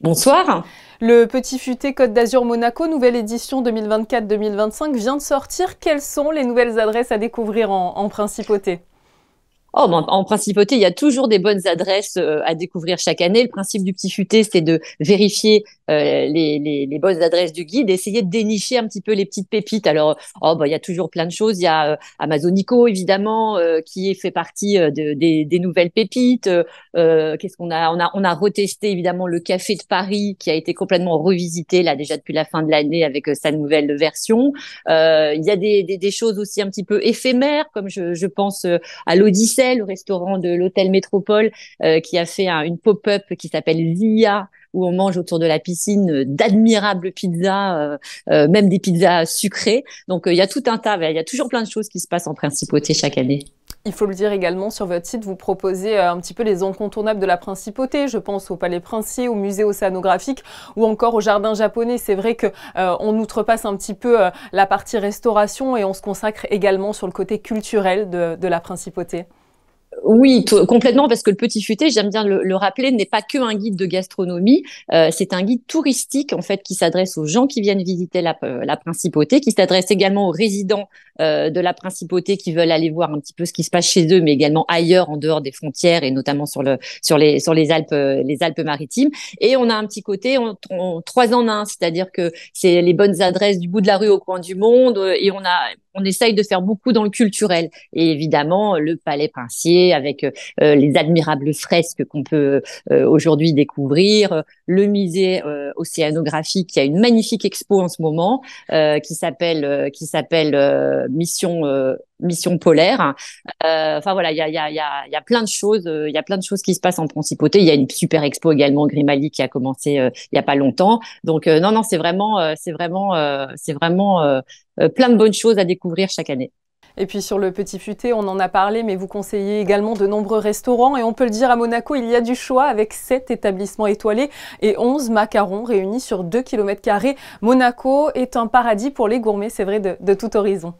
Bonsoir. Le Petit Futé Côte d'Azur Monaco, nouvelle édition 2024-2025 vient de sortir. Quelles sont les nouvelles adresses à découvrir en principauté? Oh, ben, en principauté, il y a toujours des bonnes adresses à découvrir chaque année. Le principe du petit futé, c'est de vérifier les bonnes adresses du guide, essayer de dénicher un petit peu les petites pépites. Alors, il y a toujours plein de choses. Il y a Amazonico, évidemment, qui fait partie des nouvelles pépites. Qu'est-ce qu'on a? On a retesté, évidemment, le café de Paris, qui a été complètement revisité, là, déjà depuis la fin de l'année, avec sa nouvelle version. Il y a des choses aussi un petit peu éphémères, comme je pense à l'Odyssée, le restaurant de l'hôtel Métropole, qui a fait une pop-up qui s'appelle Zia, où on mange autour de la piscine d'admirables pizzas, même des pizzas sucrées. Donc il y a tout un tas, il y a toujours plein de choses qui se passent en principauté chaque année. Il faut le dire également, sur votre site, vous proposez un petit peu les incontournables de la principauté. Je pense au Palais Princier, au musée océanographique ou encore au jardin japonais. C'est vrai que on outrepasse un petit peu la partie restauration et on se consacre également sur le côté culturel de la principauté. Oui, complètement, parce que le Petit Futé, j'aime bien le rappeler, n'est pas que un guide de gastronomie, c'est un guide touristique en fait qui s'adresse aux gens qui viennent visiter la principauté, qui s'adresse également aux résidents de la principauté qui veulent aller voir un petit peu ce qui se passe chez eux, mais également ailleurs en dehors des frontières et notamment sur les Alpes-Maritimes. Et on a un petit côté trois en un, c'est-à-dire que c'est les bonnes adresses du bout de la rue au coin du monde, et on essaye de faire beaucoup dans le culturel. Et évidemment, le Palais Princier avec les admirables fresques qu'on peut aujourd'hui découvrir, le musée océanographique qui a une magnifique expo en ce moment qui s'appelle Mission polaire. Enfin voilà, il y a plein de choses, il y a plein de choses qui se passent en principauté. Il y a une super expo également Grimaldi qui a commencé il y a pas longtemps. Donc non non, c'est vraiment plein de bonnes choses à découvrir chaque année. Et puis sur le Petit Futé, on en a parlé, mais vous conseillez également de nombreux restaurants. Et on peut le dire, à Monaco, il y a du choix avec 7 établissements étoilés et 11 macarons réunis sur 2 km². Monaco est un paradis pour les gourmets, c'est vrai, de tout horizon.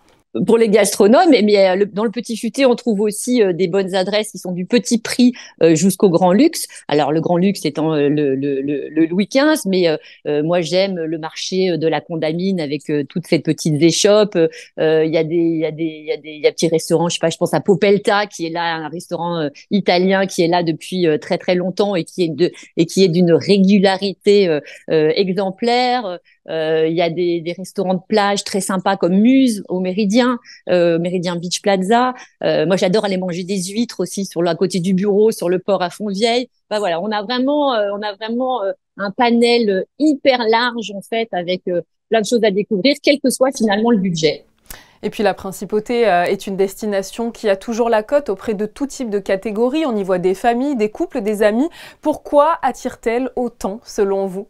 Pour les gastronomes, mais dans le Petit Futé, on trouve aussi des bonnes adresses qui sont du petit prix jusqu'au grand luxe. Alors le grand luxe étant le Louis XV, mais moi j'aime le marché de la Condamine avec toutes ces petites échoppes. Il y a petits restaurants, je sais pas, je pense à Popelta qui est là, un restaurant italien qui est là depuis très très longtemps et qui est d'une régularité exemplaire. Il y a des restaurants de plage très sympas comme Muse au Méridien Beach Plaza. Moi, j'adore aller manger des huîtres aussi à côté du bureau, sur le port à Fontvieille. Bah voilà, on a vraiment un panel hyper large en fait, avec plein de choses à découvrir, quel que soit finalement le budget. Et puis la principauté est une destination qui a toujours la cote auprès de tout type de catégories. On y voit des familles, des couples, des amis. Pourquoi attire-t-elle autant selon vous?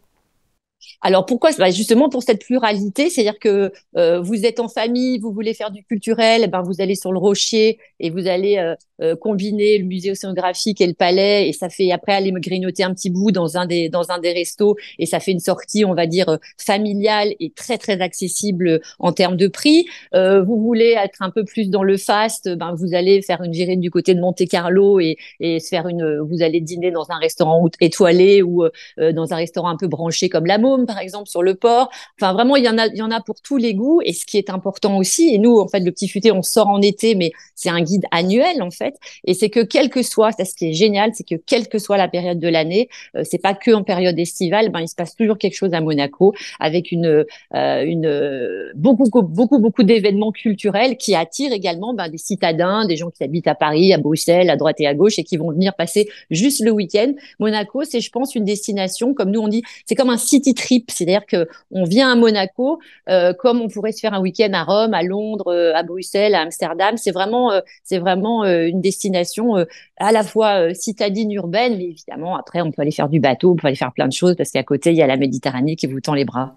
Alors pourquoi? Justement pour cette pluralité, c'est-à-dire que vous êtes en famille, vous voulez faire du culturel, eh ben vous allez sur le Rocher et vous allez combiner le musée océanographique et le palais, et ça fait après aller me grignoter un petit bout dans un des restos, et ça fait une sortie, on va dire familiale et très très accessible en termes de prix. Vous voulez être un peu plus dans le fast, ben vous allez faire une virée du côté de Monte-Carlo et vous allez dîner dans un restaurant étoilé ou dans un restaurant un peu branché comme la Môme, par exemple, sur le port. Enfin, vraiment, il y en a pour tous les goûts. Et ce qui est important aussi, et nous, en fait, le Petit Futé, on sort en été, mais c'est un guide annuel, en fait. Et c'est que quel que soit, ça, ce qui est génial, c'est que quelle que soit la période de l'année, c'est pas que en période estivale, ben, il se passe toujours quelque chose à Monaco avec beaucoup d'événements culturels qui attirent également ben, des citadins, des gens qui habitent à Paris, à Bruxelles, à droite et à gauche et qui vont venir passer juste le week-end. Monaco, c'est, je pense, une destination, comme nous on dit, c'est comme un city trip, c'est-à-dire que on vient à Monaco comme on pourrait se faire un week-end à Rome, à Londres, à Bruxelles, à Amsterdam. C'est vraiment une destination à la fois citadine urbaine, mais évidemment après on peut aller faire du bateau, on peut aller faire plein de choses parce qu'à côté il y a la Méditerranée qui vous tend les bras.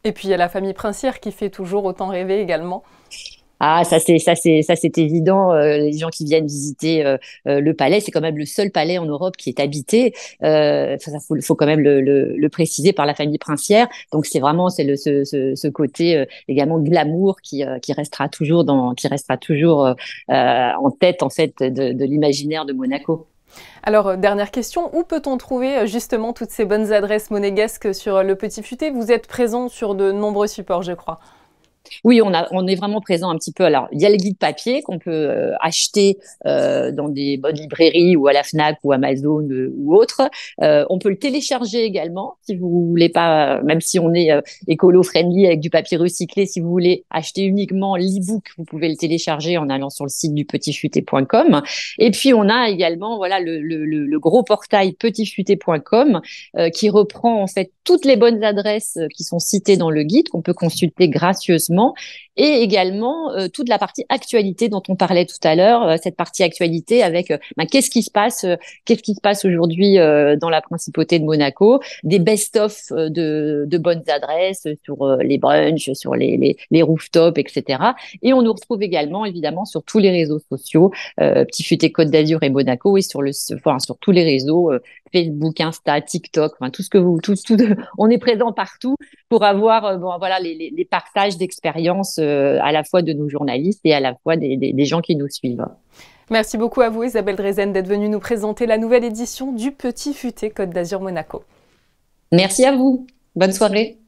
Et puis il y a la famille princière qui fait toujours autant rêver également. Ah, ça c'est évident. Les gens qui viennent visiter le palais, c'est quand même le seul palais en Europe qui est habité. Faut quand même le préciser, par la famille princière. Donc c'est ce côté également glamour qui restera toujours en tête en fait de l'imaginaire de Monaco. Alors, dernière question, où peut-on trouver justement toutes ces bonnes adresses monégasques sur le Petit Futé? Vous êtes présent sur de nombreux supports, je crois. Oui, on est vraiment présent un petit peu. Alors, il y a le guide papier qu'on peut acheter dans des bonnes librairies ou à la Fnac ou Amazon ou autre. On peut le télécharger également si vous voulez pas, même si on est écolo-friendly avec du papier recyclé, si vous voulez acheter uniquement l'e-book, vous pouvez le télécharger en allant sur le site du petitfuté.com. Et puis, on a également voilà le gros portail petitfuté.com qui reprend en fait toutes les bonnes adresses qui sont citées dans le guide qu'on peut consulter gracieusement et également toute la partie actualité dont on parlait tout à l'heure, cette partie actualité avec qu'est-ce qui se passe aujourd'hui dans la principauté de Monaco, des best-of de bonnes adresses sur les brunchs, sur les rooftops, etc. Et on nous retrouve également évidemment sur tous les réseaux sociaux, Petit Futé Côte d'Azur et Monaco, et sur tous les réseaux Facebook, Insta, TikTok, tout ce que on est présent partout pour avoir voilà les partages d'expériences à la fois de nos journalistes et à la fois des gens qui nous suivent. Merci beaucoup à vous Isabelle Drezen d'être venue nous présenter la nouvelle édition du Petit Futé Côte d'Azur Monaco. Merci à vous. Bonne soirée.